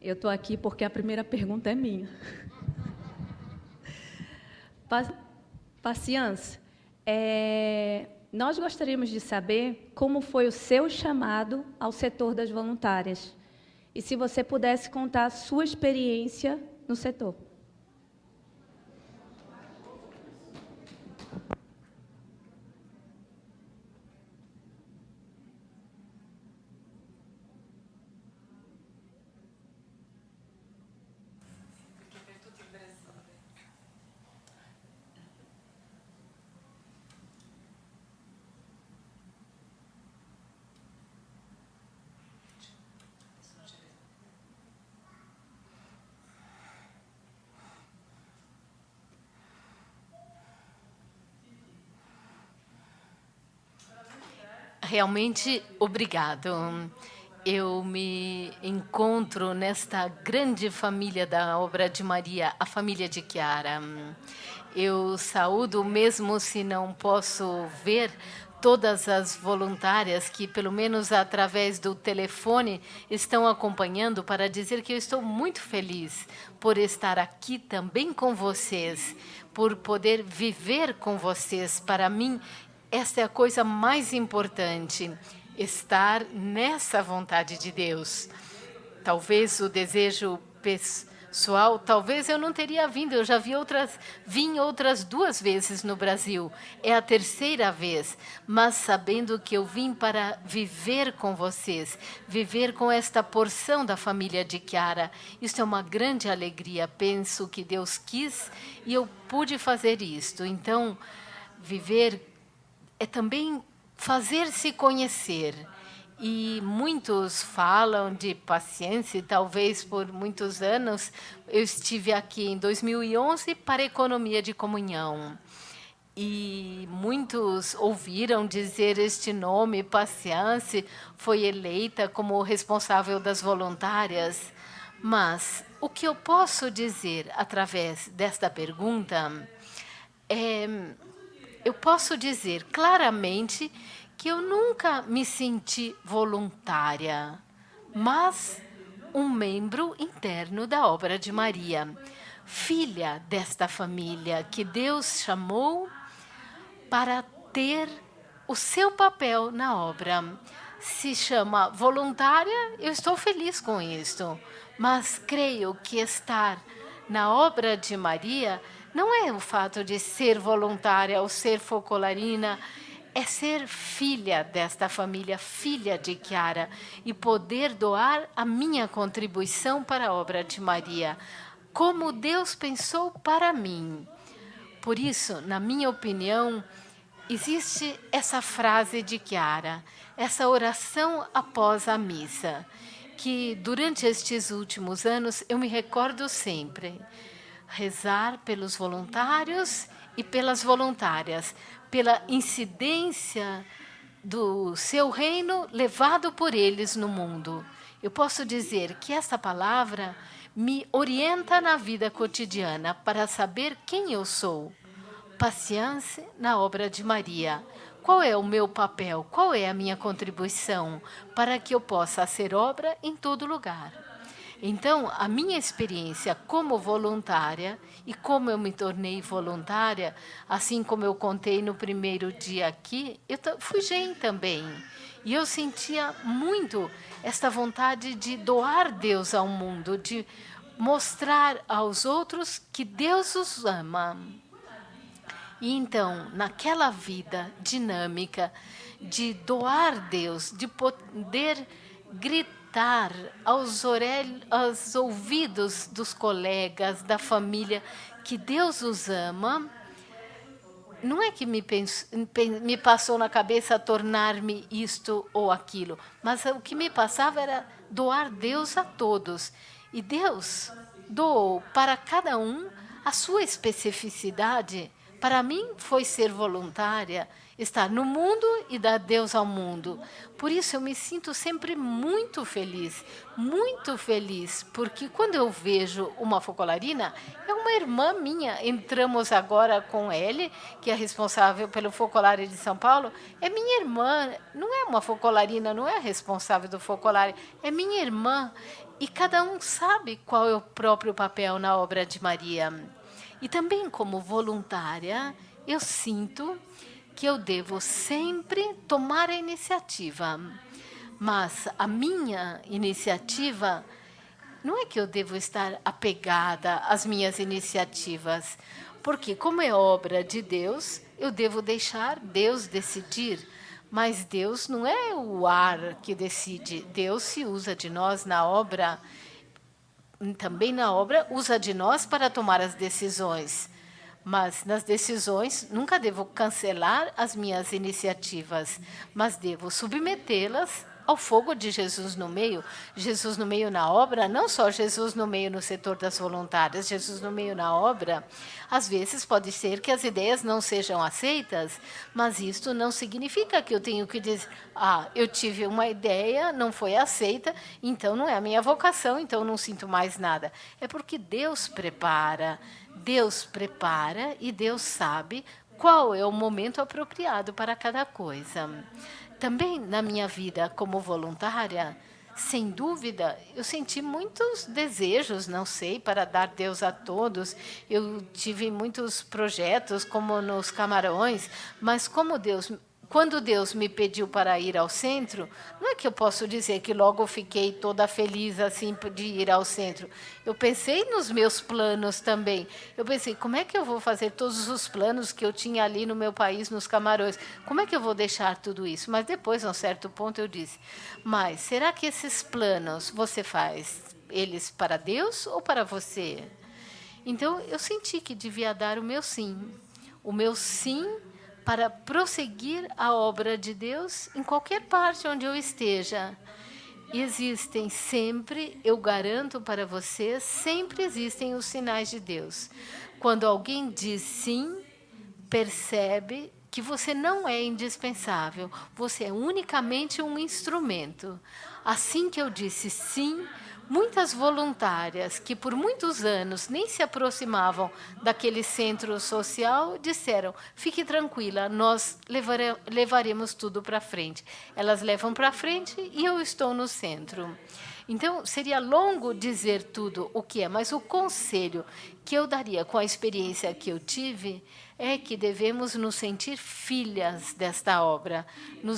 eu estou aqui porque a primeira pergunta é minha. Paciência, nós gostaríamos de saber como foi o seu chamado ao setor das voluntárias. E se você pudesse contar a sua experiência no setor. Realmente, obrigado. Eu me encontro nesta grande família da Obra de Maria, a família de Chiara. Eu saúdo, mesmo se não posso ver, todas as voluntárias que, pelo menos através do telefone, estão acompanhando para dizer que eu estou muito feliz por estar aqui também com vocês, por poder viver com vocês. Para mim, esta é a coisa mais importante, estar nessa vontade de Deus. Talvez o desejo pessoal, talvez eu não teria vindo, eu já vim outras 2 vezes no Brasil, é a 3ª vez, mas sabendo que eu vim para viver com vocês, viver com esta porção da família de Chiara. Isso é uma grande alegria, penso que Deus quis e eu pude fazer isto. Então, viver é também fazer-se conhecer. E muitos falam de paciência, e talvez por muitos anos. Eu estive aqui em 2011 para a Economia de Comunhão. E muitos ouviram dizer este nome, Paciência, foi eleita como responsável das voluntárias. Mas o que eu posso dizer através desta pergunta eu posso dizer claramente que eu nunca me senti voluntária, mas um membro interno da Obra de Maria, filha desta família que Deus chamou para ter o seu papel na obra. Se chama voluntária, eu estou feliz com isto, mas creio que estar na Obra de Maria não é o fato de ser voluntária ou ser focolarina, é ser filha desta família, filha de Chiara, e poder doar a minha contribuição para a Obra de Maria, como Deus pensou para mim. Por isso, na minha opinião, existe essa frase de Chiara, essa oração após a missa, que durante estes últimos anos eu me recordo sempre. Rezar pelos voluntários e pelas voluntárias, pela incidência do seu reino levado por eles no mundo. Eu posso dizer que essa palavra me orienta na vida cotidiana para saber quem eu sou. Paciência na Obra de Maria. Qual é o meu papel? Qual é a minha contribuição para que eu possa ser obra em todo lugar? Então, a minha experiência como voluntária e como eu me tornei voluntária, assim como eu contei no primeiro dia aqui, eu fui GEM também. E eu sentia muito esta vontade de doar Deus ao mundo, de mostrar aos outros que Deus os ama. E então, naquela vida dinâmica de doar Deus, de poder gritar aos ouvidos dos colegas, da família, que Deus os ama, não é que me passou na cabeça tornar-me isto ou aquilo, mas o que me passava era doar Deus a todos. E Deus doou para cada um a sua especificidade. Para mim, foi ser voluntária estar no mundo e dar Deus ao mundo. Por isso eu me sinto sempre muito feliz, porque quando eu vejo uma focolarina, é uma irmã minha. Entramos agora com ele, que é responsável pelo Focolário de São Paulo, é minha irmã, não é uma focolarina, não é a responsável do Focolário, é minha irmã. E cada um sabe qual é o próprio papel na obra de Maria. E também como voluntária, eu sinto que eu devo sempre tomar a iniciativa. Mas a minha iniciativa não é que eu devo estar apegada às minhas iniciativas, porque como é obra de Deus, eu devo deixar Deus decidir. Mas Deus não é o ar que decide. Deus se usa de nós na obra, também na obra, usa de nós para tomar as decisões. Mas nas decisões, nunca devo cancelar as minhas iniciativas, mas devo submetê-las ao fogo de Jesus no meio. Jesus no meio na obra, não só Jesus no meio no setor das voluntárias, Jesus no meio na obra. Às vezes pode ser que as ideias não sejam aceitas, mas isto não significa que eu tenho que dizer, eu tive uma ideia, não foi aceita, então não é a minha vocação, então não sinto mais nada. É porque Deus prepara e Deus sabe qual é o momento apropriado para cada coisa. Também na minha vida como voluntária, sem dúvida, eu senti muitos desejos, não sei, para dar Deus a todos. Eu tive muitos projetos, como nos Camarões, mas quando Deus me pediu para ir ao centro, não é que eu posso dizer que logo fiquei toda feliz assim de ir ao centro. Eu pensei nos meus planos também. Eu pensei, como é que eu vou fazer todos os planos que eu tinha ali no meu país, nos Camarões? Como é que eu vou deixar tudo isso? Mas depois, a um certo ponto, eu disse, mas será que esses planos você faz eles para Deus ou para você? Então, eu senti que devia dar o meu sim para prosseguir a obra de Deus em qualquer parte onde eu esteja. Existem sempre, eu garanto para vocês, sempre existem os sinais de Deus. Quando alguém diz sim, percebe que você não é indispensável, você é unicamente um instrumento. Assim que eu disse sim, muitas voluntárias que por muitos anos nem se aproximavam daquele centro social disseram, fique tranquila, nós levaremos tudo para frente. Elas levam para frente e eu estou no centro. Então, seria longo dizer tudo o que é, mas o conselho que eu daria com a experiência que eu tive é que devemos nos sentir filhas desta obra,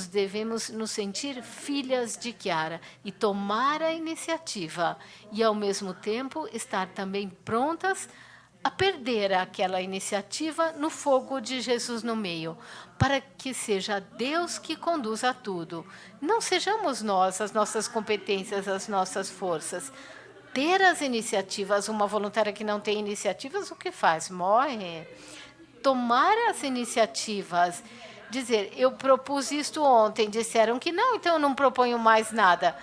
devemos nos sentir filhas de Chiara e tomar a iniciativa e, ao mesmo tempo, estar também prontas a perder aquela iniciativa no fogo de Jesus no meio, para que seja Deus que conduza tudo. Não sejamos nós, as nossas competências, as nossas forças. Ter as iniciativas, uma voluntária que não tem iniciativas, o que faz? Morre. Tomar as iniciativas, dizer, eu propus isto ontem, disseram que não, então eu não proponho mais nada.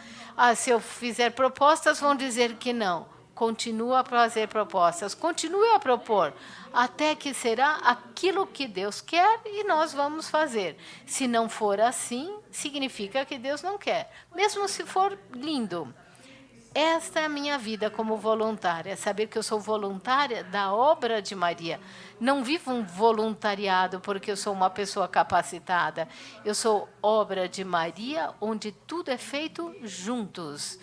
Se eu fizer propostas, vão dizer que não. Continua a fazer propostas, continue a propor, até que será aquilo que Deus quer e nós vamos fazer. Se não for assim, significa que Deus não quer, mesmo se for lindo. Esta é a minha vida como voluntária, saber que eu sou voluntária da obra de Maria. Não vivo um voluntariado porque eu sou uma pessoa capacitada. Eu sou obra de Maria, onde tudo é feito juntos,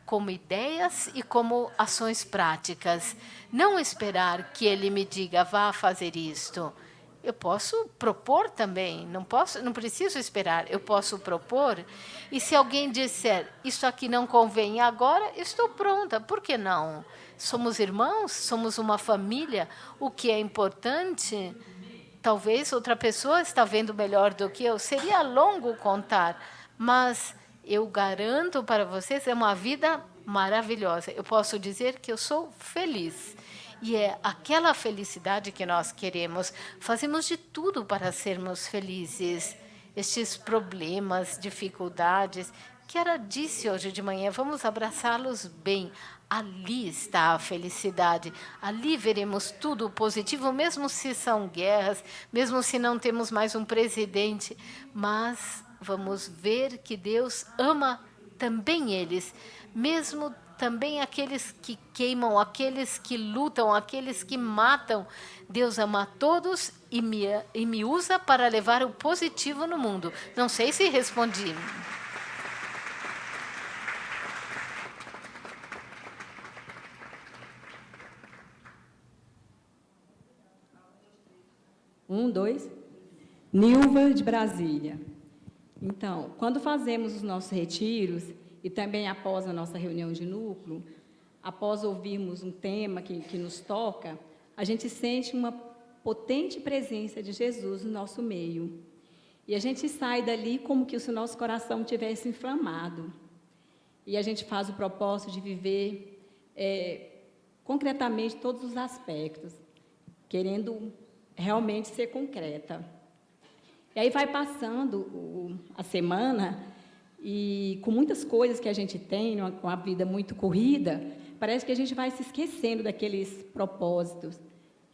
como ideias e como ações práticas. Não esperar que ele me diga, vá fazer isto. Eu posso propor também, não preciso esperar, eu posso propor. E se alguém disser, isso aqui não convém agora, estou pronta, por que não? Somos irmãos, somos uma família, o que é importante, talvez outra pessoa está vendo melhor do que eu, seria longo contar, mas eu garanto para vocês, é uma vida maravilhosa. Eu posso dizer que eu sou feliz. E é aquela felicidade que nós queremos. Fazemos de tudo para sermos felizes. Estes problemas, dificuldades, Chiara disse hoje de manhã, vamos abraçá-los bem. ali está a felicidade. Ali veremos tudo positivo, mesmo se são guerras, mesmo se não temos mais um presidente. Mas vamos ver que Deus ama também eles, mesmo também aqueles que queimam, aqueles que lutam, aqueles que matam. Deus ama a todos e me usa para levar o positivo no mundo. Não sei se respondi. Um, dois. Nilva, de Brasília. Então, quando fazemos os nossos retiros, e também após a nossa reunião de núcleo, após ouvirmos um tema que nos toca, a gente sente uma potente presença de Jesus no nosso meio. E a gente sai dali como que se o nosso coração tivesse inflamado. E a gente faz o propósito de viver concretamente todos os aspectos, querendo realmente ser concreta. E aí vai passando a semana, e com muitas coisas que a gente tem, com a vida muito corrida, parece que a gente vai se esquecendo daqueles propósitos,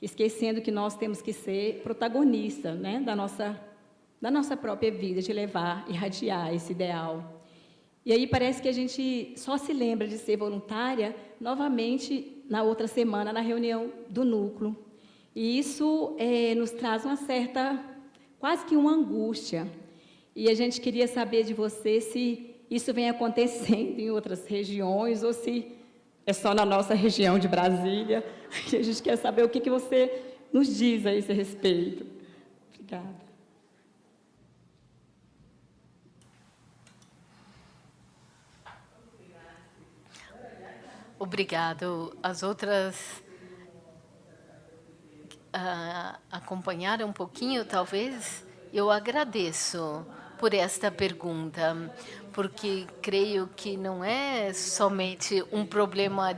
esquecendo que nós temos que ser protagonistas, né, da nossa própria vida, de levar, irradiar esse ideal. E aí parece que a gente só se lembra de ser voluntária novamente na outra semana, na reunião do núcleo. E isso nos traz uma certa, quase que uma angústia. E a gente queria saber de você se isso vem acontecendo em outras regiões ou se é só na nossa região de Brasília. E a gente quer saber o que você nos diz a esse respeito. Obrigada. Obrigado. As outras acompanharam um pouquinho, talvez. Eu agradeço por esta pergunta, porque creio que não é somente um problema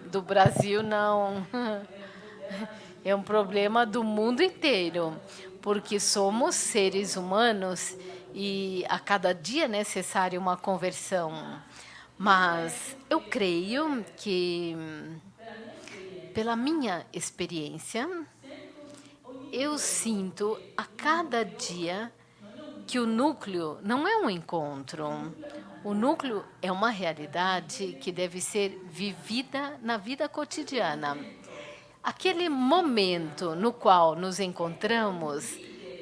do Brasil, não. É um problema do mundo inteiro, porque somos seres humanos e a cada dia é necessária uma conversão. Mas eu creio que, pela minha experiência, eu sinto a cada dia que o núcleo não é um encontro. O núcleo é uma realidade que deve ser vivida na vida cotidiana. Aquele momento no qual nos encontramos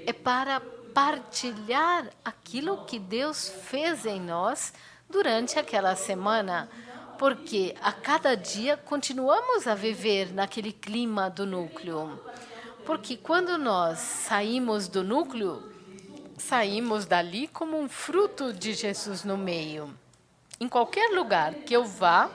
é para partilhar aquilo que Deus fez em nós durante aquela semana, porque a cada dia continuamos a viver naquele clima do núcleo. Porque quando nós saímos do núcleo, saímos dali como um fruto de Jesus no meio. Em qualquer lugar que eu vá,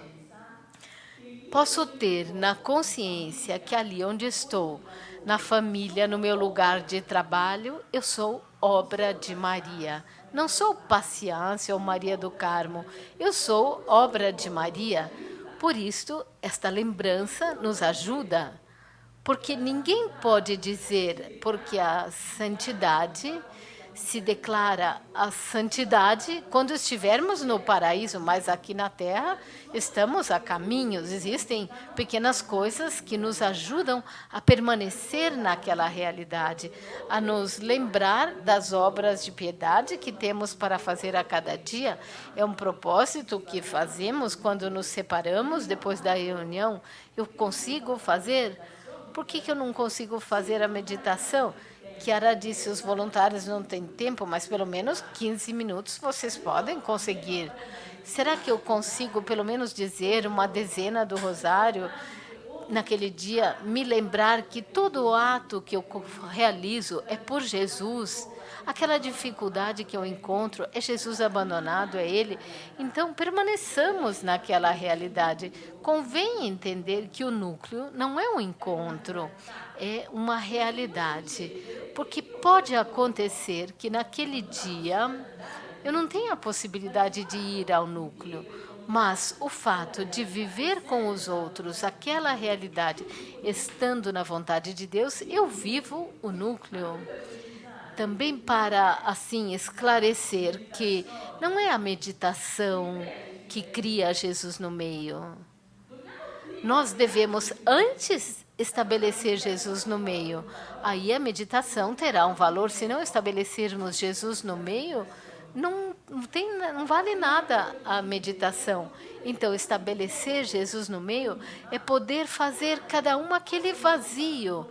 posso ter na consciência que ali onde estou, na família, no meu lugar de trabalho, eu sou obra de Maria. Não sou Paciência ou Maria do Carmo, eu sou obra de Maria. Por isso, esta lembrança nos ajuda, porque ninguém pode dizer, porque a santidade se declara a santidade quando estivermos no paraíso, mas aqui na terra estamos a caminhos. Existem pequenas coisas que nos ajudam a permanecer naquela realidade, a nos lembrar das obras de piedade que temos para fazer a cada dia. É um propósito que fazemos quando nos separamos depois da reunião. Eu consigo fazer? Por que eu não consigo fazer a meditação? Chiara disse, os voluntários não têm tempo, mas pelo menos 15 minutos vocês podem conseguir. Será que eu consigo pelo menos dizer uma dezena do rosário naquele dia? Me lembrar que todo ato que eu realizo é por Jesus. Aquela dificuldade que eu encontro é Jesus abandonado, é Ele. Então, permaneçamos naquela realidade. Convém entender que o núcleo não é um encontro, é uma realidade. Porque pode acontecer que naquele dia eu não tenha a possibilidade de ir ao núcleo, mas o fato de viver com os outros aquela realidade, estando na vontade de Deus, eu vivo o núcleo. Também para, assim, esclarecer que não é a meditação que cria Jesus no meio. nós devemos antes estabelecer Jesus no meio. Aí a meditação terá um valor. Se não estabelecermos Jesus no meio, não vale nada a meditação. Então, estabelecer Jesus no meio é poder fazer cada um aquele vazio.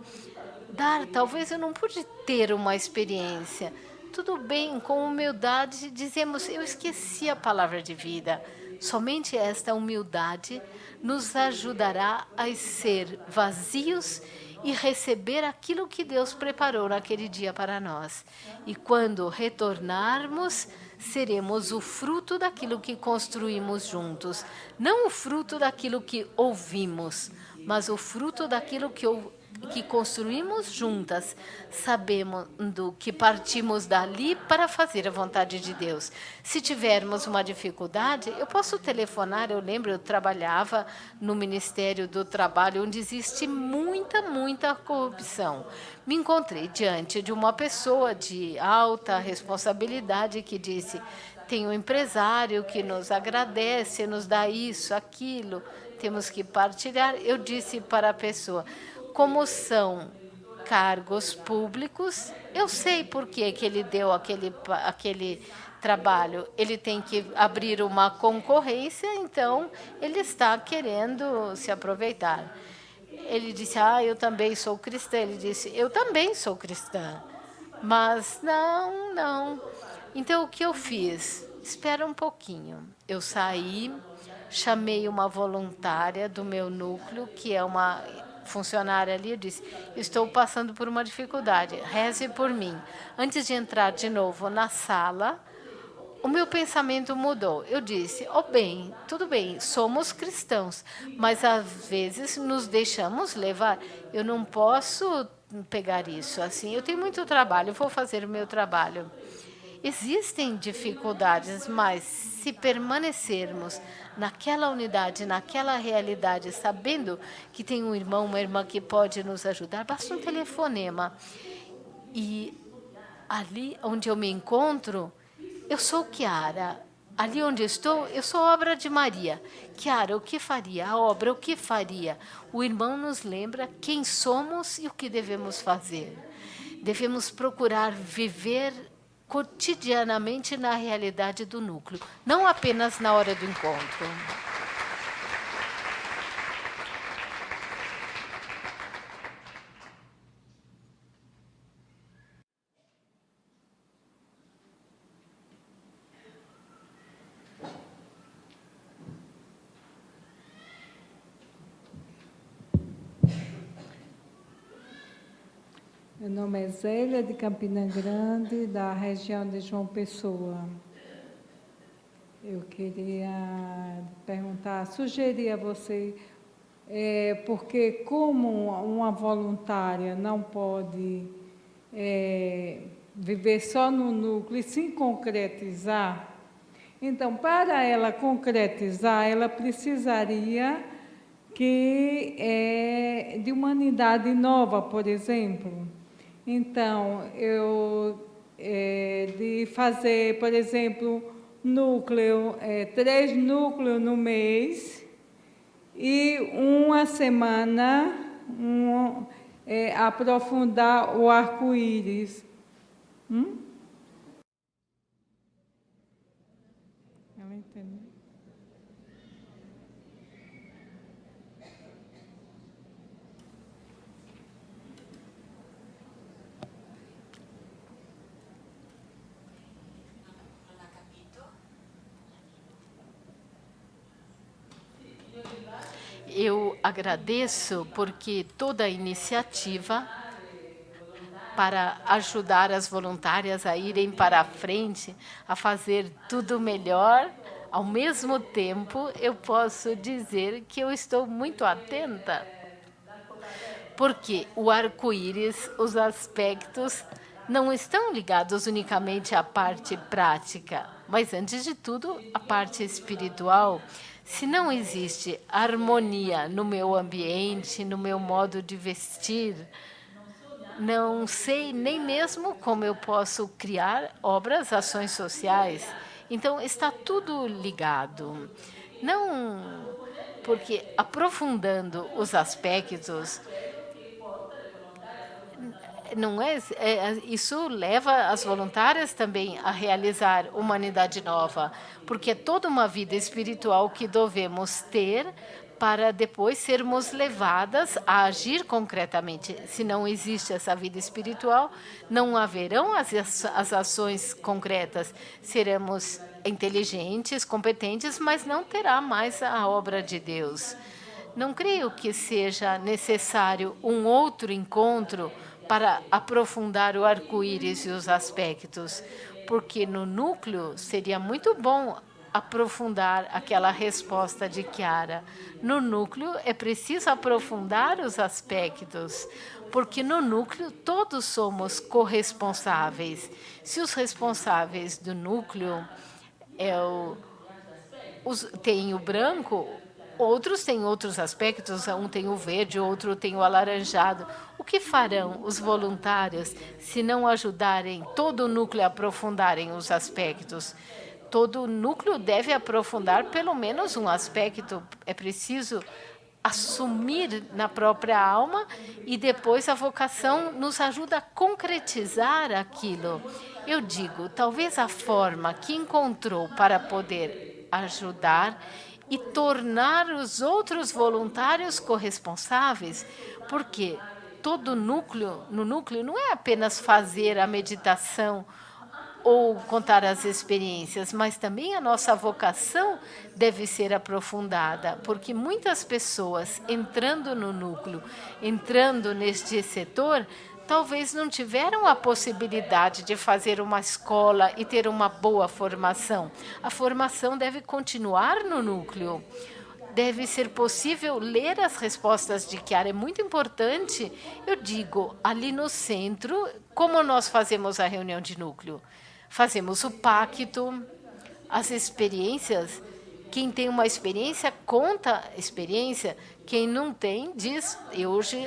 Talvez eu não pude ter uma experiência. Tudo bem, com humildade, dizemos, eu esqueci a palavra de vida. Somente esta humildade nos ajudará a ser vazios e receber aquilo que Deus preparou naquele dia para nós. E quando retornarmos, seremos o fruto daquilo que construímos juntos. Não o fruto daquilo que ouvimos, mas o fruto daquilo que construímos juntas, sabendo que partimos dali para fazer a vontade de Deus. Se tivermos uma dificuldade, eu posso telefonar. Eu lembro, eu trabalhava no Ministério do Trabalho, onde existe muita corrupção. Me encontrei diante de uma pessoa de alta responsabilidade que disse, tem um empresário que nos agradece, nos dá isso, aquilo, temos que partilhar. Eu disse para a pessoa, como são cargos públicos, eu sei por que ele deu aquele trabalho. Ele tem que abrir uma concorrência, então ele está querendo se aproveitar. Ele disse, eu também sou cristã. Ele disse, eu também sou cristã. Mas não. Então, o que eu fiz? Espera um pouquinho. Eu saí, chamei uma voluntária do meu núcleo, que é uma funcionária ali, eu disse, estou passando por uma dificuldade, reze por mim. Antes de entrar de novo na sala, o meu pensamento mudou. Eu disse, bem, tudo bem, somos cristãos, mas às vezes nos deixamos levar. Eu não posso pegar isso assim, eu tenho muito trabalho, eu vou fazer o meu trabalho. Existem dificuldades, mas se permanecermos naquela unidade, naquela realidade, sabendo que tem um irmão, uma irmã que pode nos ajudar, basta um telefonema. E ali onde eu me encontro, eu sou Chiara. Ali onde estou, eu sou obra de Maria. Chiara, o que faria? A obra, o que faria? O irmão nos lembra quem somos e o que devemos fazer. Devemos procurar viver cotidianamente na realidade do núcleo, não apenas na hora do encontro. Meu nome é Zélia, de Campina Grande, da região de João Pessoa. Eu queria perguntar, sugerir a você, porque como uma voluntária não pode viver só no núcleo e se concretizar, então, para ela concretizar, ela precisaria de uma unidade nova, por exemplo. Então, de fazer, por exemplo, 3 núcleos no mês e uma semana aprofundar o arco-íris. Ela entendeu? Eu agradeço porque toda a iniciativa para ajudar as voluntárias a irem para a frente, a fazer tudo melhor, ao mesmo tempo, eu posso dizer que eu estou muito atenta, porque o arco-íris, os aspectos, não estão ligados unicamente à parte prática, mas, antes de tudo, à parte espiritual. Se não existe harmonia no meu ambiente, no meu modo de vestir, não sei nem mesmo como eu posso criar obras, ações sociais. Então, está tudo ligado. Não porque aprofundando os aspectos, não é, isso leva as voluntárias também a realizar humanidade nova, porque é toda uma vida espiritual que devemos ter para depois sermos levadas a agir concretamente. Se não existe essa vida espiritual, não haverão as ações concretas. Seremos inteligentes, competentes, mas não terá mais a obra de Deus. Não creio que seja necessário um outro encontro para aprofundar o arco-íris e os aspectos, porque no núcleo seria muito bom aprofundar aquela resposta de Chiara. No núcleo é preciso aprofundar os aspectos, porque no núcleo todos somos corresponsáveis. Se os responsáveis do núcleo têm o branco, outros têm outros aspectos, um tem o verde, outro tem o alaranjado. O que farão os voluntários se não ajudarem todo o núcleo a aprofundarem os aspectos? Todo o núcleo deve aprofundar pelo menos um aspecto. É preciso assumir na própria alma e depois a vocação nos ajuda a concretizar aquilo. Eu digo, talvez a forma que encontrou para poder ajudar e tornar os outros voluntários corresponsáveis, porque todo núcleo, no núcleo não é apenas fazer a meditação ou contar as experiências, mas também a nossa vocação deve ser aprofundada, porque muitas pessoas entrando no núcleo, entrando neste setor, talvez não tiveram a possibilidade de fazer uma escola e ter uma boa formação. A formação deve continuar no núcleo. Deve ser possível ler as respostas de Chiara. É muito importante, eu digo, ali no centro, como nós fazemos a reunião de núcleo? Fazemos o pacto, as experiências. Quem tem uma experiência, conta a experiência. Quem não tem, diz,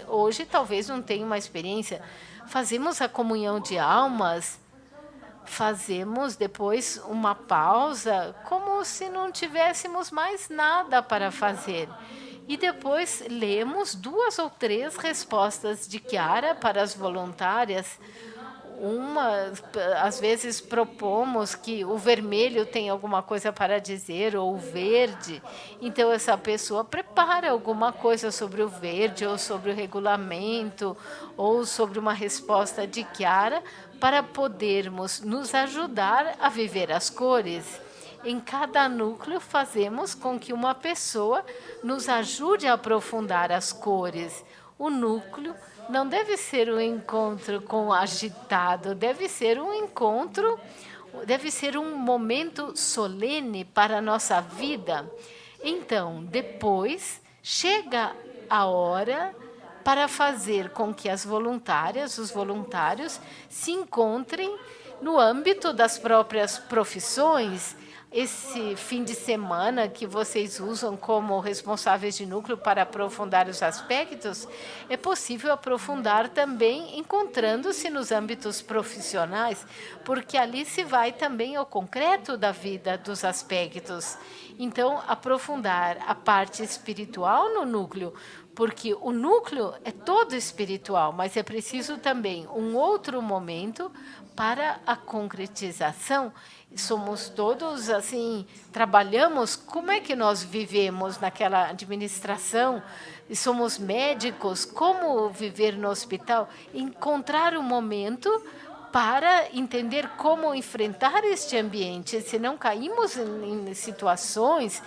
hoje talvez não tenha uma experiência. Fazemos a comunhão de almas, fazemos depois uma pausa, como se não tivéssemos mais nada para fazer. E depois lemos 2 ou 3 respostas de Chiara para as voluntárias. Às vezes propomos que o vermelho tem alguma coisa para dizer, ou o verde. Então, essa pessoa prepara alguma coisa sobre o verde, ou sobre o regulamento, ou sobre uma resposta de Chiara, para podermos nos ajudar a viver as cores. Em cada núcleo, fazemos com que uma pessoa nos ajude a aprofundar as cores. O núcleo não deve ser um encontro com agitado, deve ser um encontro, deve ser um momento solene para a nossa vida. Então, depois, chega a hora para fazer com que as voluntárias, os voluntários, se encontrem no âmbito das próprias profissões. Esse fim de semana que vocês usam como responsáveis de núcleo para aprofundar os aspectos, é possível aprofundar também encontrando-se nos âmbitos profissionais, porque ali se vai também ao concreto da vida dos aspectos. Então, aprofundar a parte espiritual no núcleo, porque o núcleo é todo espiritual, mas é preciso também um outro momento para a concretização. Somos todos assim, trabalhamos, como é que nós vivemos naquela administração? E somos médicos, como viver no hospital? Encontrar um momento para entender como enfrentar este ambiente. Se não caímos em situações,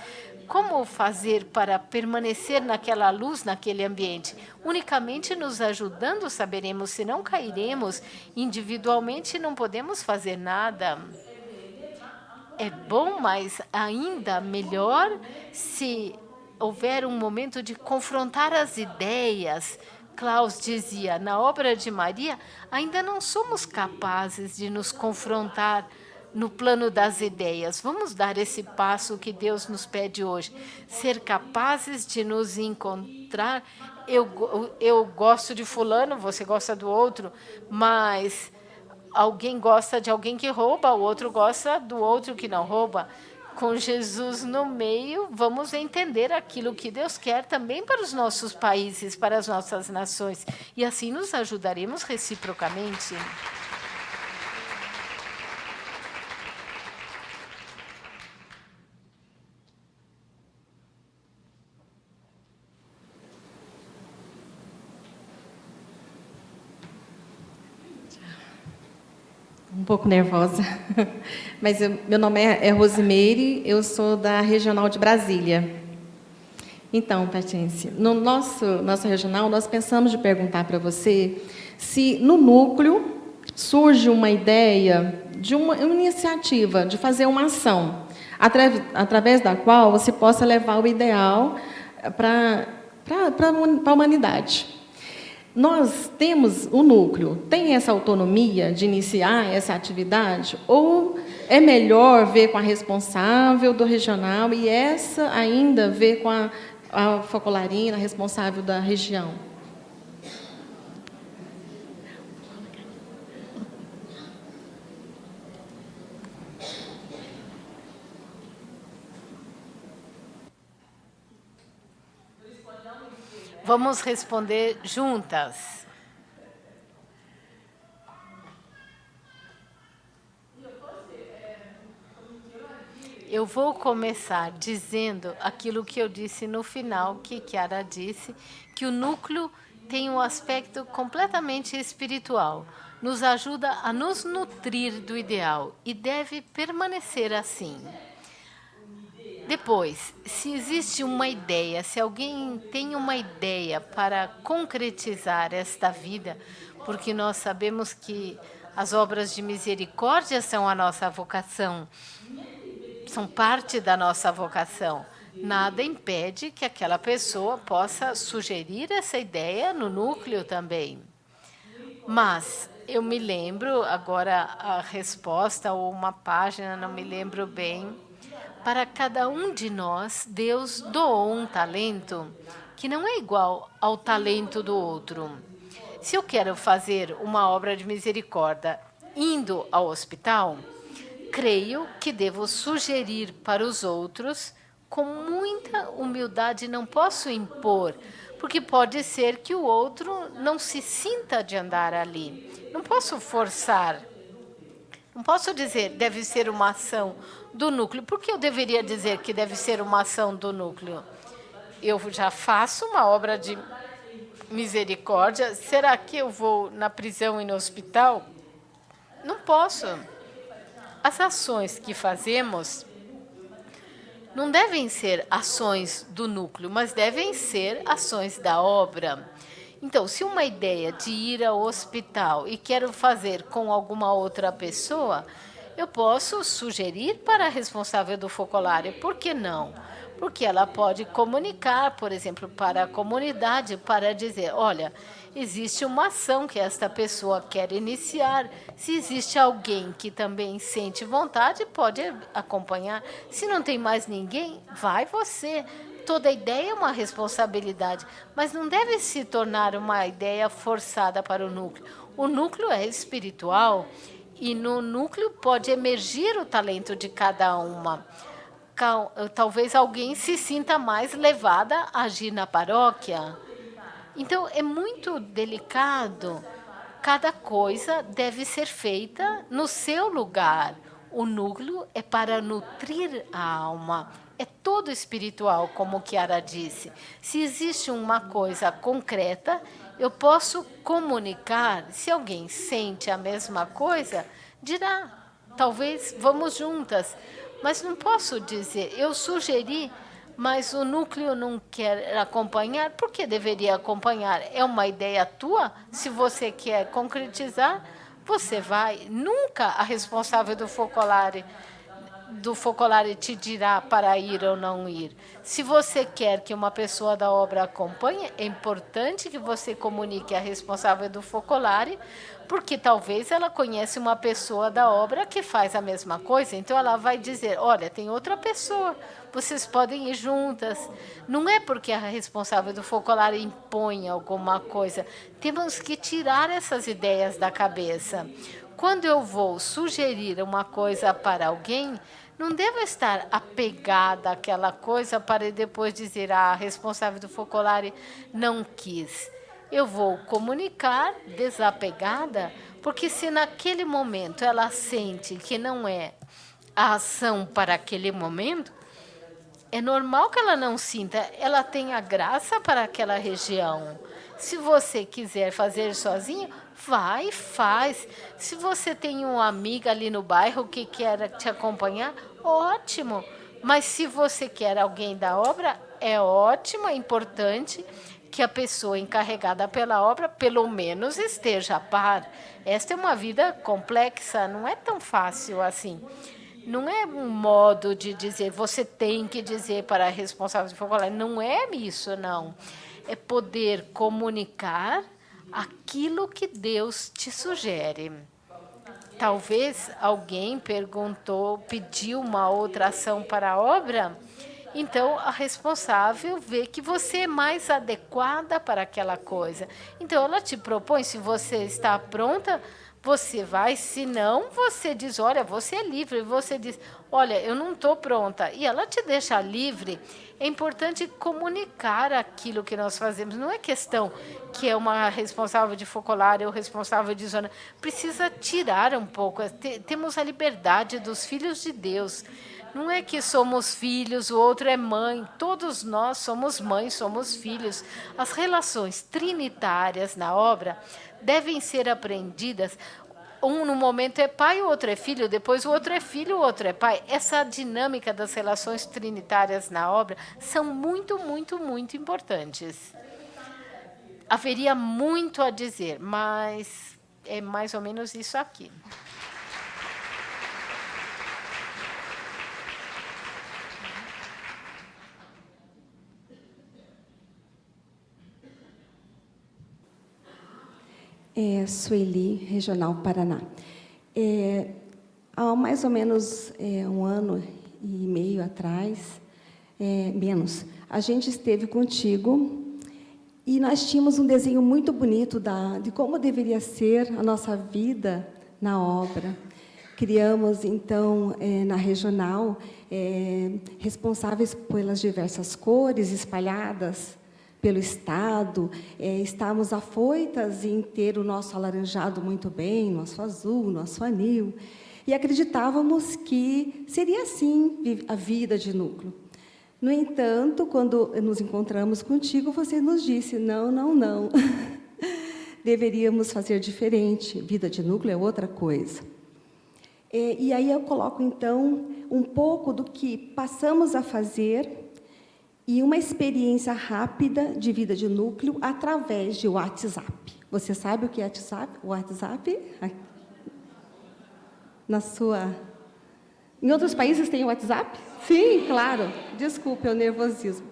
como fazer para permanecer naquela luz, naquele ambiente? Unicamente nos ajudando saberemos, se não cairemos individualmente, não podemos fazer nada. É bom, mas ainda melhor se houver um momento de confrontar as ideias. Klaus dizia, na obra de Maria, ainda não somos capazes de nos confrontar no plano das ideias. Vamos dar esse passo que Deus nos pede hoje. Ser capazes de nos encontrar. Eu gosto de fulano, você gosta do outro, mas alguém gosta de alguém que rouba, o outro gosta do outro que não rouba. com Jesus no meio, vamos entender aquilo que Deus quer também para os nossos países, para as nossas nações. E assim nos ajudaremos reciprocamente. Um pouco nervosa, mas meu nome é Rosimeire, eu sou da Regional de Brasília. Então, Patience, no nossa regional, nós pensamos de perguntar para você se no núcleo surge uma ideia de uma iniciativa, de fazer uma ação, através da qual você possa levar o ideal para a humanidade. Nós temos o núcleo, tem essa autonomia de iniciar essa atividade? Ou é melhor ver com a responsável do regional e essa ainda ver com a focolarina, responsável da região? Vamos responder juntas. Eu vou começar dizendo aquilo que eu disse no final, que Chiara disse, que o núcleo tem um aspecto completamente espiritual. Nos ajuda a nos nutrir do ideal e deve permanecer assim. Depois, se existe uma ideia, se alguém tem uma ideia para concretizar esta vida, porque nós sabemos que as obras de misericórdia são a nossa vocação, são parte da nossa vocação. Nada impede que aquela pessoa possa sugerir essa ideia no núcleo também. Mas eu me lembro, agora a resposta ou uma página, não me lembro bem. Para cada um de nós, Deus doou um talento que não é igual ao talento do outro. Se eu quero fazer uma obra de misericórdia indo ao hospital, creio que devo sugerir para os outros com muita humildade, não posso impor, porque pode ser que o outro não se sinta de andar ali. Não posso forçar. Não posso dizer deve ser uma ação do núcleo. Por que eu deveria dizer que deve ser uma ação do núcleo? Eu já faço uma obra de misericórdia. Será que eu vou na prisão e no hospital? Não posso. As ações que fazemos não devem ser ações do núcleo, mas devem ser ações da obra. Então, se uma ideia de ir ao hospital e quero fazer com alguma outra pessoa, eu posso sugerir para a responsável do focolário. Por que não? Porque ela pode comunicar, por exemplo, para a comunidade, para dizer, olha, existe uma ação que esta pessoa quer iniciar. Se existe alguém que também sente vontade, pode acompanhar. Se não tem mais ninguém, vai você. Toda ideia é uma responsabilidade, mas não deve se tornar uma ideia forçada para o núcleo. O núcleo é espiritual e no núcleo pode emergir o talento de cada uma. Talvez alguém se sinta mais levada a agir na paróquia. Então, é muito delicado. Cada coisa deve ser feita no seu lugar. O núcleo é para nutrir a alma. É todo espiritual, como Chiara disse. Se existe uma coisa concreta, eu posso comunicar. Se alguém sente a mesma coisa, dirá, talvez vamos juntas. Mas não posso dizer, eu sugeri, mas o núcleo não quer acompanhar. Por que deveria acompanhar? É uma ideia tua? Se você quer concretizar, você vai. Nunca a responsável do focolário te dirá para ir ou não ir. Se você quer que uma pessoa da obra acompanhe, é importante que você comunique a responsável do focolário, porque talvez ela conhece uma pessoa da obra que faz a mesma coisa, então ela vai dizer, olha, tem outra pessoa, vocês podem ir juntas. Não é porque a responsável do focolário impõe alguma coisa. Temos que tirar essas ideias da cabeça. Quando eu vou sugerir uma coisa para alguém, Não devo estar apegada àquela coisa para depois dizer, a responsável do Focolare não quis. Eu vou comunicar desapegada, porque se naquele momento ela sente que não é a ação para aquele momento, é normal que ela não sinta, ela tem a graça para aquela região. Se você quiser fazer sozinho, vai e faz. Se você tem uma amiga ali no bairro que quer te acompanhar, ótimo. Mas se você quer alguém da obra, é ótimo, é importante que a pessoa encarregada pela obra, pelo menos, esteja a par. Esta é uma vida complexa, não é tão fácil assim. Não é um modo de dizer, você tem que dizer para a responsável de Focolare. Não é isso, não. É poder comunicar aquilo que Deus te sugere. Talvez alguém pediu uma outra ação para a obra, então a responsável vê que você é mais adequada para aquela coisa. Então ela te propõe, se você está pronta, você vai, se não, você diz, olha, você é livre. Você diz, olha, eu não estou pronta. E ela te deixa livre. É importante comunicar aquilo que nós fazemos. Não é questão que é uma responsável de Focolare ou responsável de zona. Precisa tirar um pouco. Temos a liberdade dos filhos de Deus. Não é que somos filhos, o outro é mãe. Todos nós somos mães, somos filhos. As relações trinitárias na obra devem ser aprendidas. Um no momento é pai, o outro é filho, depois o outro é filho, o outro é pai. Essa dinâmica das relações trinitárias na obra são muito, muito, muito importantes. Haveria muito a dizer, mas é mais ou menos isso aqui. Sueli, Regional Paraná. Há mais ou menos 1 ano e meio atrás, menos, a gente esteve contigo e nós tínhamos um desenho muito bonito de como deveria ser a nossa vida na obra. Criamos, então, na regional, responsáveis pelas diversas cores espalhadas pelo Estado, estávamos afoitas em ter o nosso alaranjado muito bem, nosso azul, nosso anil, e acreditávamos que seria assim a vida de núcleo. No entanto, quando nos encontramos contigo, você nos disse, não, não, não, deveríamos fazer diferente, vida de núcleo é outra coisa. E aí eu coloco, então, um pouco do que passamos a fazer e uma experiência rápida de vida de núcleo através de WhatsApp. Você sabe o que é WhatsApp? O WhatsApp? Em outros países tem o WhatsApp? Sim, claro. Desculpe o nervosismo.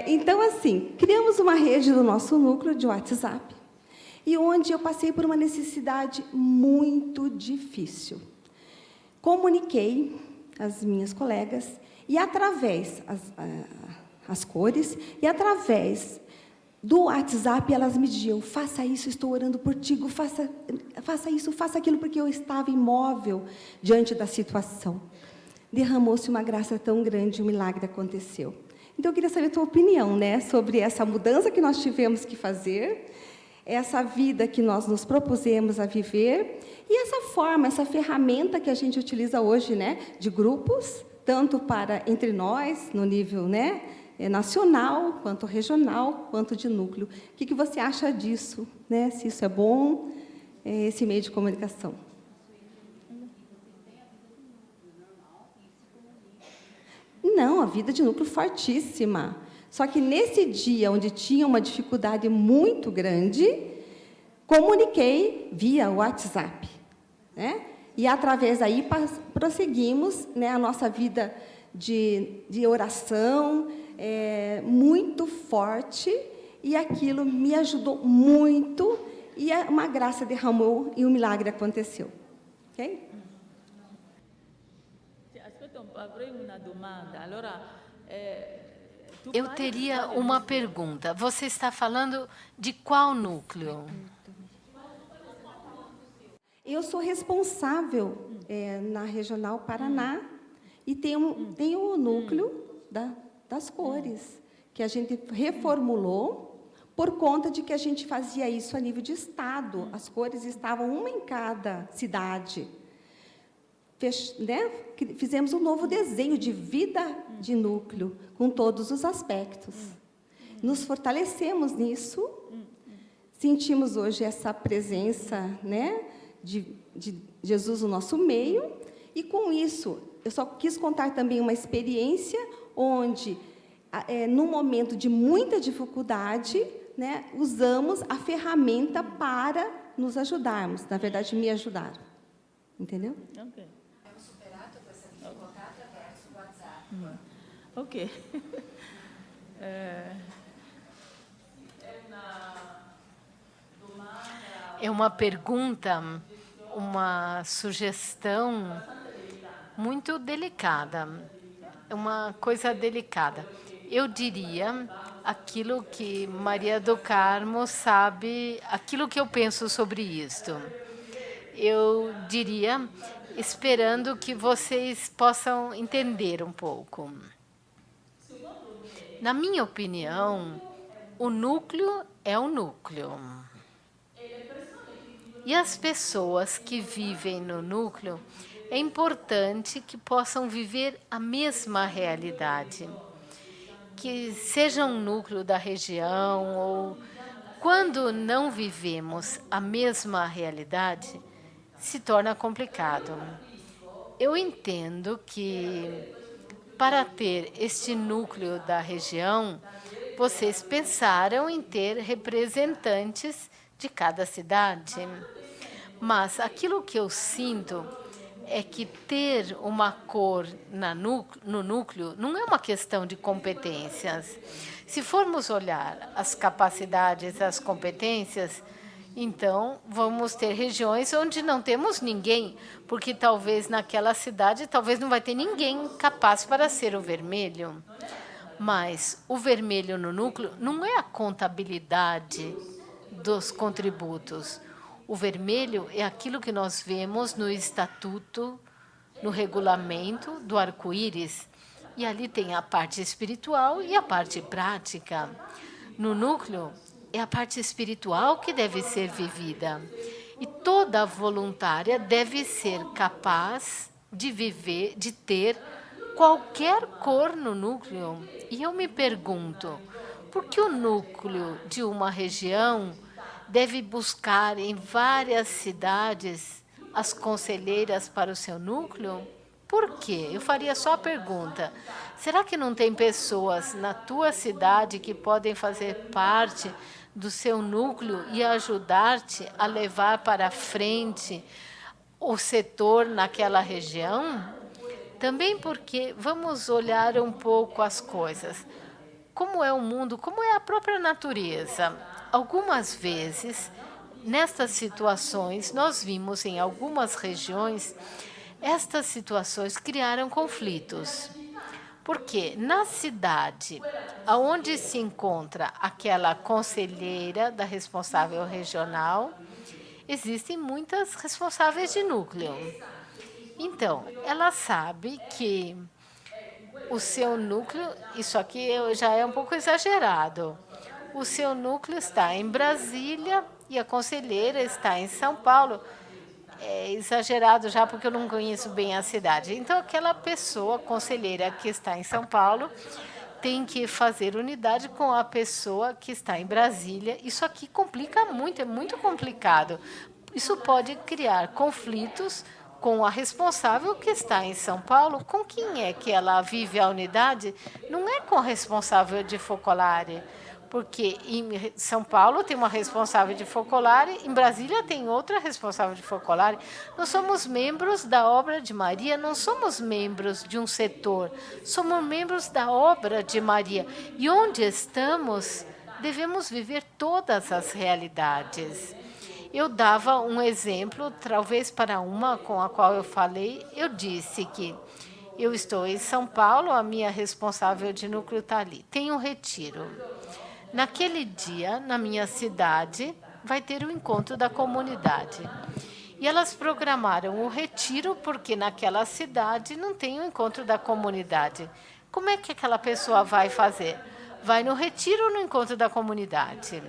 Então, assim, criamos uma rede do nosso núcleo de WhatsApp, e onde eu passei por uma necessidade muito difícil. Comuniquei às minhas colegas, e através as cores, e através do WhatsApp, elas me diziam, faça isso, estou orando por ti, faça isso, faça aquilo, porque eu estava imóvel diante da situação. Derramou-se uma graça tão grande, um milagre aconteceu. Então, eu queria saber a tua opinião, né, sobre essa mudança que nós tivemos que fazer, essa vida que nós nos propusemos a viver, e essa forma, essa ferramenta que a gente utiliza hoje, né, de grupos, tanto para entre nós, no nível, né, nacional, quanto regional, quanto de núcleo. O que você acha disso? Né? Se isso é bom, esse meio de comunicação? Não, a vida de núcleo fortíssima. Só que nesse dia, onde tinha uma dificuldade muito grande, comuniquei via WhatsApp, né? E, através daí, prosseguimos, né, a nossa vida de oração, muito forte, e aquilo me ajudou muito, e uma graça derramou, e um milagre aconteceu. Ok? Eu teria uma pergunta. Você está falando de qual núcleo? Eu sou responsável na Regional Paraná E tem o núcleo das cores, que a gente reformulou por conta de que a gente fazia isso a nível de estado. As cores estavam uma em cada cidade. Né? Fizemos um novo desenho de vida de núcleo, com todos os aspectos. Nos fortalecemos nisso, sentimos hoje essa presença, né, de Jesus no nosso meio, e com isso, eu só quis contar também uma experiência onde, num momento de muita dificuldade, né, usamos a ferramenta para nos ajudarmos, na verdade, me ajudaram. Entendeu? Ok. Vamos superar toda essa dificuldade através do WhatsApp. Ok. É uma pergunta, uma sugestão muito delicada. É uma coisa delicada. Eu diria aquilo que Maria do Carmo sabe, aquilo que eu penso sobre isto. Eu diria, esperando que vocês possam entender um pouco. Na minha opinião, o núcleo é o núcleo. E as pessoas que vivem no núcleo, é importante que possam viver a mesma realidade. Que seja um núcleo da região ou... Quando não vivemos a mesma realidade, se torna complicado. Eu entendo que, para ter este núcleo da região, vocês pensaram em ter representantes de cada cidade. Mas aquilo que eu sinto é que ter uma cor no núcleo não é uma questão de competências. Se formos olhar as capacidades, as competências, então vamos ter regiões onde não temos ninguém, porque talvez naquela cidade talvez não vai ter ninguém capaz para ser o vermelho. Mas o vermelho no núcleo não é a contabilidade dos contributos. O vermelho é aquilo que nós vemos no estatuto, no regulamento do arco-íris. E ali tem a parte espiritual e a parte prática. No núcleo, é a parte espiritual que deve ser vivida. E toda voluntária deve ser capaz de viver, de ter qualquer cor no núcleo. E eu me pergunto, por que o núcleo de uma região deve buscar em várias cidades as conselheiras para o seu núcleo? Por quê? Eu faria só a pergunta. Será que não tem pessoas na tua cidade que podem fazer parte do seu núcleo e ajudar-te a levar para frente o setor naquela região? Também porque vamos olhar um pouco as coisas. Como é o mundo, como é a própria natureza. Algumas vezes, nestas situações, nós vimos em algumas regiões, estas situações criaram conflitos. Porque na cidade, onde se encontra aquela conselheira da responsável regional, existem muitas responsáveis de núcleo. Então, ela sabe que o seu núcleo, isso aqui já é um pouco exagerado, o seu núcleo está em Brasília e a conselheira está em São Paulo. É exagerado já, porque eu não conheço bem a cidade. Então, aquela pessoa, conselheira que está em São Paulo, tem que fazer unidade com a pessoa que está em Brasília. Isso aqui complica muito, é muito complicado. Isso pode criar conflitos com a responsável que está em São Paulo. Com quem é que ela vive a unidade? Não é com a responsável de Focolare, porque em São Paulo tem uma responsável de Focolare, em Brasília tem outra responsável de Focolare. Nós somos membros da obra de Maria, não somos membros de um setor, somos membros da obra de Maria. E onde estamos, devemos viver todas as realidades. Eu dava um exemplo, talvez para uma com a qual eu falei, eu disse que eu estou em São Paulo, a minha responsável de núcleo está ali, tem um retiro. Naquele dia, na minha cidade, vai ter o encontro da comunidade. E elas programaram o retiro porque naquela cidade não tem o encontro da comunidade. Como é que aquela pessoa vai fazer? Vai no retiro ou no encontro da comunidade?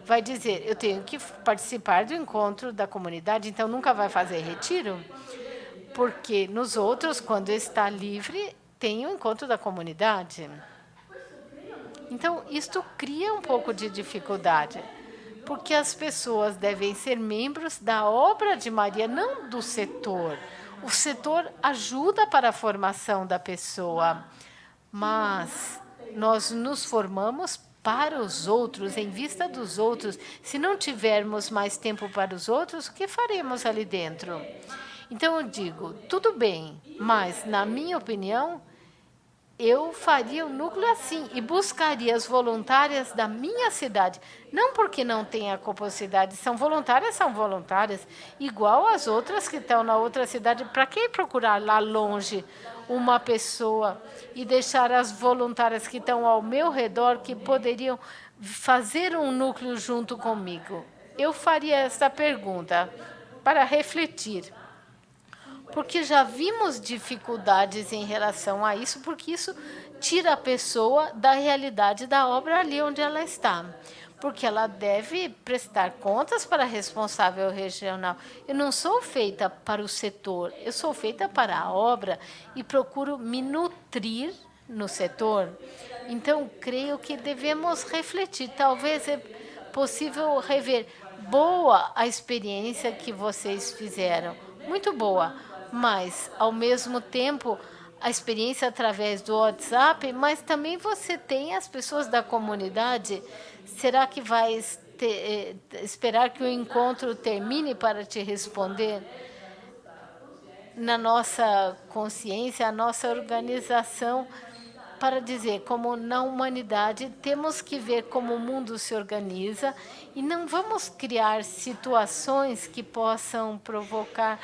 Vai dizer, eu tenho que participar do encontro da comunidade, então nunca vai fazer retiro? Porque nos outros, quando está livre, tem o encontro da comunidade. Então, isto cria um pouco de dificuldade, porque as pessoas devem ser membros da obra de Maria, não do setor. O setor ajuda para a formação da pessoa, mas nós nos formamos para os outros, em vista dos outros. Se não tivermos mais tempo para os outros, o que faremos ali dentro? Então, eu digo, tudo bem, mas, na minha opinião, eu faria o núcleo assim e buscaria as voluntárias da minha cidade. Não porque não tenha capacidade, são voluntárias, igual as outras que estão na outra cidade. Para que procurar lá longe uma pessoa e deixar as voluntárias que estão ao meu redor, que poderiam fazer um núcleo junto comigo? Eu faria essa pergunta para refletir. Porque já vimos dificuldades em relação a isso, porque isso tira a pessoa da realidade da obra ali onde ela está. Porque ela deve prestar contas para a responsável regional. Eu não sou feita para o setor, eu sou feita para a obra e procuro me nutrir no setor. Então, creio que devemos refletir. Talvez é possível rever. Boa a experiência que vocês fizeram, muito boa. Mas, ao mesmo tempo, a experiência através do WhatsApp, mas também você tem as pessoas da comunidade. Será que vai esperar que o encontro termine para te responder? Na nossa consciência, a nossa organização, para dizer, como na humanidade, temos que ver como o mundo se organiza e não vamos criar situações que possam provocar,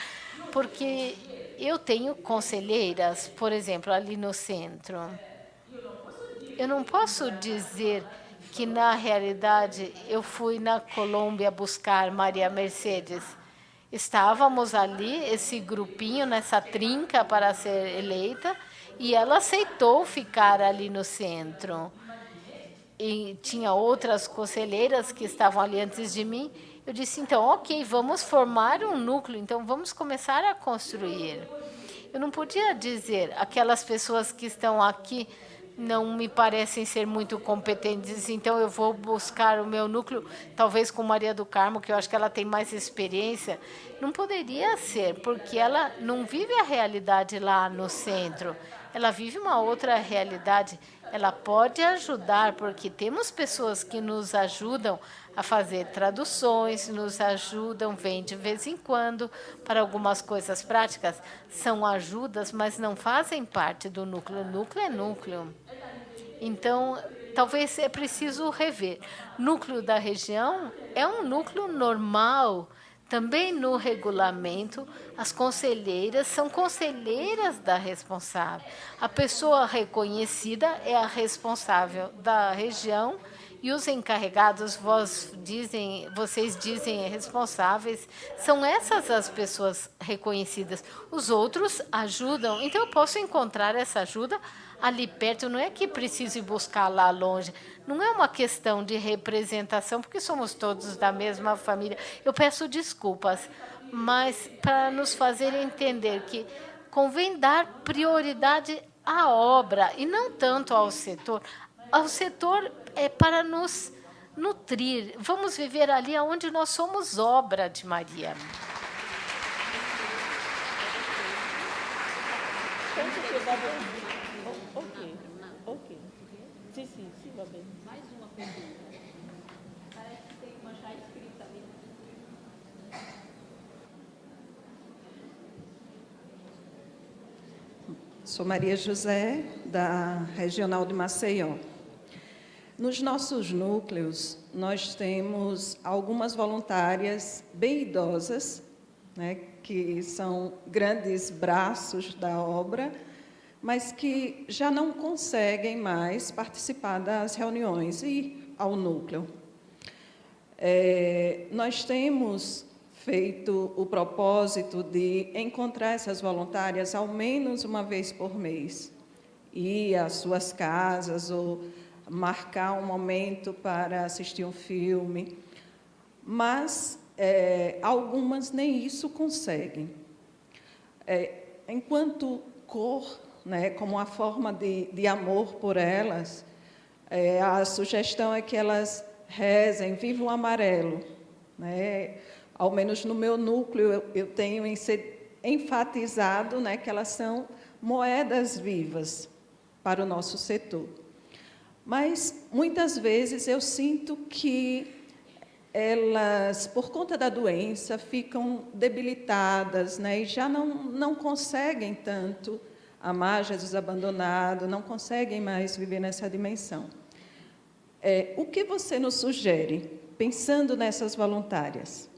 porque eu tenho conselheiras, por exemplo, ali no centro. Eu não posso dizer que, na realidade, eu fui na Colômbia buscar Maria Mercedes. Estávamos ali, esse grupinho, nessa trinca para ser eleita, e ela aceitou ficar ali no centro. E tinha outras conselheiras que estavam ali antes de mim. Eu disse, então, ok, vamos formar um núcleo, então vamos começar a construir. Eu não podia dizer, aquelas pessoas que estão aqui não me parecem ser muito competentes, então eu vou buscar o meu núcleo, talvez com Maria do Carmo, que eu acho que ela tem mais experiência. Não poderia ser, porque ela não vive a realidade lá no centro, ela vive uma outra realidade. Ela pode ajudar, porque temos pessoas que nos ajudam a fazer traduções, nos ajudam, vêm de vez em quando para algumas coisas práticas. São ajudas, mas não fazem parte do núcleo. Núcleo é núcleo. Então, talvez é preciso rever. Núcleo da região é um núcleo normal. Também no regulamento, as conselheiras são conselheiras da responsável. A pessoa reconhecida é a responsável da região e os encarregados, vocês dizem responsáveis, são essas as pessoas reconhecidas. Os outros ajudam, então eu posso encontrar essa ajuda ali perto, não é que preciso ir buscar lá longe. Não é uma questão de representação, porque somos todos da mesma família. Eu peço desculpas, mas para nos fazer entender que convém dar prioridade à obra e não tanto ao setor. Ao setor é para nos nutrir. Vamos viver ali onde nós somos obra de Maria. Ok. Sim, vai bem. Mais uma pergunta. Parece que tem uma já escrita ali. Sou Maria José, da Regional de Maceió. Nos nossos núcleos, nós temos algumas voluntárias bem idosas, né, que são grandes braços da obra, mas que já não conseguem mais participar das reuniões e ir ao núcleo. Nós temos feito o propósito de encontrar essas voluntárias ao menos uma vez por mês, ir às suas casas ou marcar um momento para assistir um filme, mas algumas nem isso conseguem. Enquanto cor, né, como uma forma de amor por elas, a sugestão é que elas rezem Viva o Amarelo, né? Ao menos no meu núcleo eu tenho enfatizado, né, que elas são moedas vivas para o nosso setor. Mas, muitas vezes, eu sinto que elas, por conta da doença, ficam debilitadas, né, e já não conseguem tanto amar Jesus abandonado, não conseguem mais viver nessa dimensão. O que você nos sugere, pensando nessas voluntárias?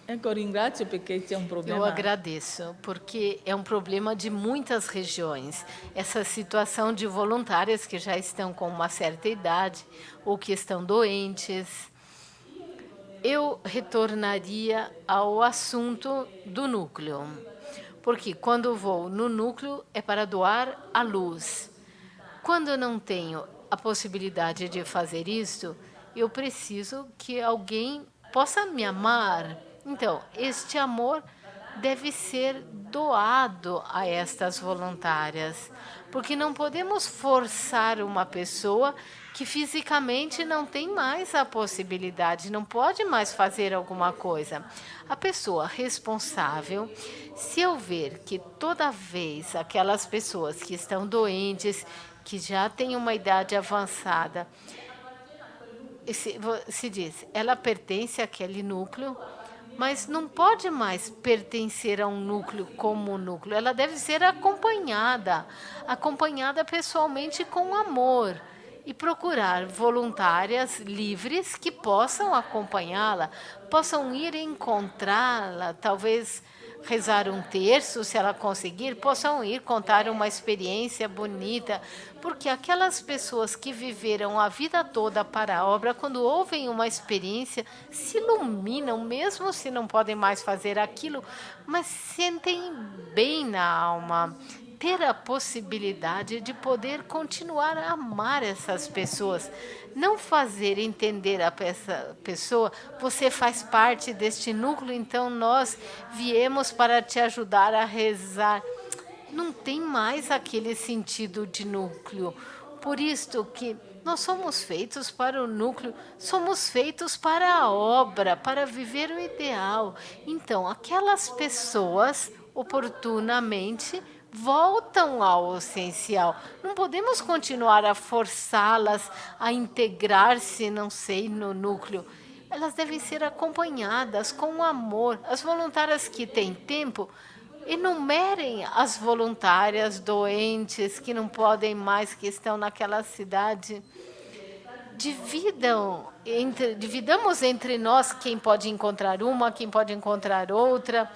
Ecco, ringrazio perché c'è un problema. Eu agradeço, porque é um problema de muitas regiões. Essa situação de voluntárias que já estão com uma certa idade ou que estão doentes. Eu retornaria ao assunto do núcleo, porque quando vou no núcleo é para doar a luz. Quando eu não tenho a possibilidade de fazer isso, eu preciso que alguém possa me amar. Então, este amor deve ser doado a estas voluntárias, porque não podemos forçar uma pessoa que fisicamente não tem mais a possibilidade, não pode mais fazer alguma coisa. A pessoa responsável, se eu ver que toda vez aquelas pessoas que estão doentes, que já têm uma idade avançada, se diz, ela pertence àquele núcleo, mas não pode mais pertencer a um núcleo como núcleo. Ela deve ser acompanhada pessoalmente com amor e procurar voluntárias livres que possam acompanhá-la, possam ir encontrá-la, talvez rezar um terço, se ela conseguir, possam ir contar uma experiência bonita, porque aquelas pessoas que viveram a vida toda para a obra, quando ouvem uma experiência, se iluminam, mesmo se não podem mais fazer aquilo, mas sentem bem na alma. Ter a possibilidade de poder continuar a amar essas pessoas. Não fazer entender a essa pessoa, você faz parte deste núcleo, então nós viemos para te ajudar a rezar. Não tem mais aquele sentido de núcleo. Por isto que nós somos feitos para o núcleo, somos feitos para a obra, para viver o ideal. Então, aquelas pessoas, oportunamente, voltam ao essencial. Não podemos continuar a forçá-las a integrar-se, não sei, no núcleo. Elas devem ser acompanhadas com amor. As voluntárias que têm tempo, enumerem as voluntárias doentes que não podem mais, que estão naquela cidade. Dividamos entre nós quem pode encontrar uma, quem pode encontrar outra,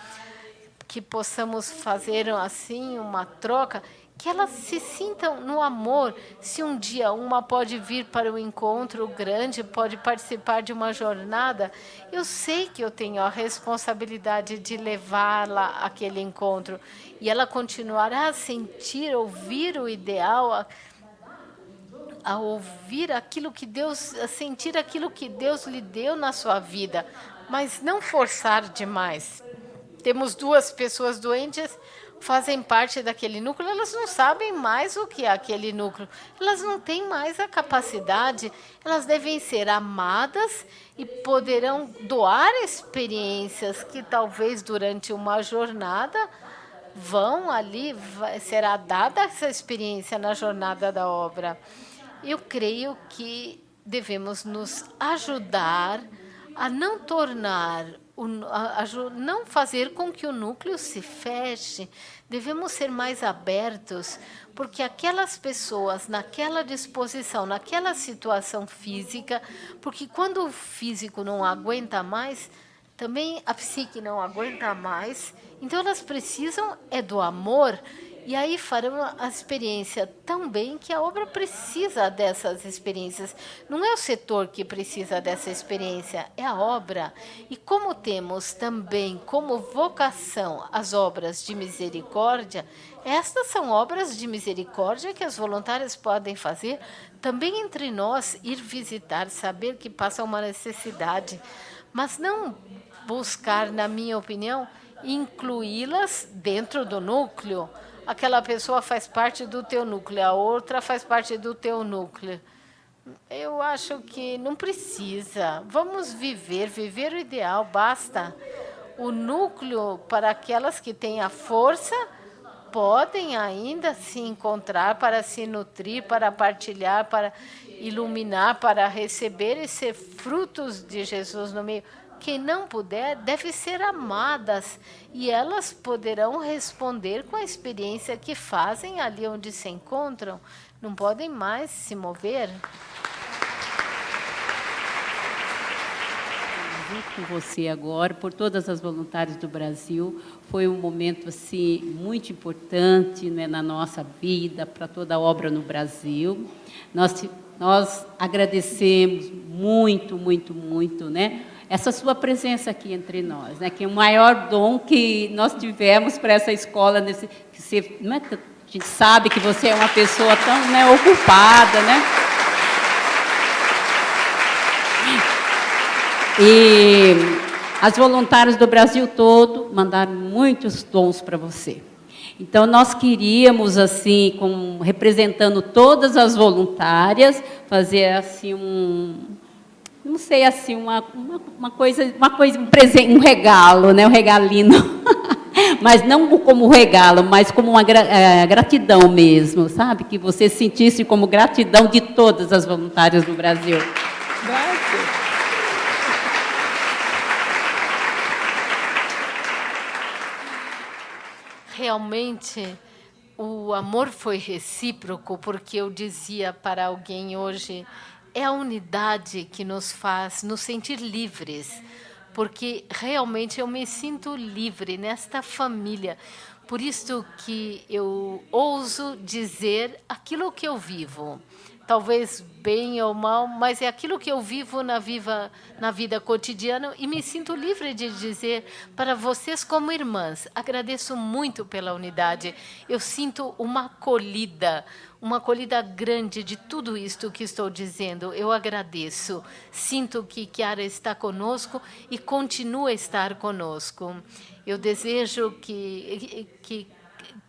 que possamos fazer assim uma troca, que elas se sintam no amor. Se um dia uma pode vir para o encontro grande, pode participar de uma jornada, eu sei que eu tenho a responsabilidade de levá-la àquele encontro. E ela continuará a sentir, ouvir o ideal, a ouvir aquilo que Deus, a sentir aquilo que Deus lhe deu na sua vida, mas não forçar demais. Temos 2 pessoas doentes, fazem parte daquele núcleo, elas não sabem mais o que é aquele núcleo, elas não têm mais a capacidade, elas devem ser amadas e poderão doar experiências que talvez durante uma jornada vão ali, será dada essa experiência na jornada da obra. Eu creio que devemos nos ajudar a não tornar, não fazer com que o núcleo se feche. Devemos ser mais abertos, porque aquelas pessoas naquela disposição, naquela situação física, porque quando o físico não aguenta mais, também a psique não aguenta mais, então elas precisam do amor. E aí farão a experiência tão bem que a obra precisa dessas experiências. Não é o setor que precisa dessa experiência, é a obra. E como temos também como vocação as obras de misericórdia, estas são obras de misericórdia que as voluntárias podem fazer também entre nós, ir visitar, saber que passa uma necessidade, mas não buscar, na minha opinião, incluí-las dentro do núcleo. Aquela pessoa faz parte do teu núcleo, a outra faz parte do teu núcleo. Eu acho que não precisa. Vamos viver o ideal, basta. O núcleo, para aquelas que têm a força, podem ainda se encontrar para se nutrir, para partilhar, para iluminar, para receber e ser frutos de Jesus no meio. Quem não puder, deve ser amadas, e elas poderão responder com a experiência que fazem ali onde se encontram. Não podem mais se mover. Junto com você agora, por todas as voluntárias do Brasil, foi um momento assim muito importante, né, na nossa vida, para toda a obra no Brasil. Nós agradecemos muito, muito, muito, né, essa sua presença aqui entre nós, né, que é o maior dom que nós tivemos para essa escola, que você, não é, a gente sabe que você é uma pessoa tão, né, ocupada, né? E as voluntárias do Brasil todo mandaram muitos dons para você. Então, nós queríamos, assim, representando todas as voluntárias, fazer assim não sei, assim, uma coisa, um presente, um regalo, né, um regalino. Mas não como regalo, mas como uma gratidão mesmo, sabe? Que você sentisse como gratidão de todas as voluntárias do Brasil. Graças. Realmente, o amor foi recíproco, porque eu dizia para alguém hoje, é a unidade que nos faz nos sentir livres, porque realmente eu me sinto livre nesta família. Por isso que eu ouso dizer aquilo que eu vivo. Talvez bem ou mal, mas é aquilo que eu vivo na vida cotidiana, e me sinto livre de dizer para vocês como irmãs, agradeço muito pela unidade. Eu sinto uma acolhida grande de tudo isto que estou dizendo. Eu agradeço. Sinto que Chiara está conosco e continua a estar conosco. Eu desejo que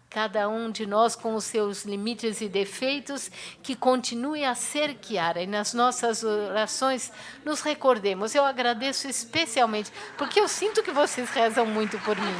cada um de nós, com os seus limites e defeitos, que continue a ser Chiara. E nas nossas orações, nos recordemos. Eu agradeço especialmente, porque eu sinto que vocês rezam muito por mim.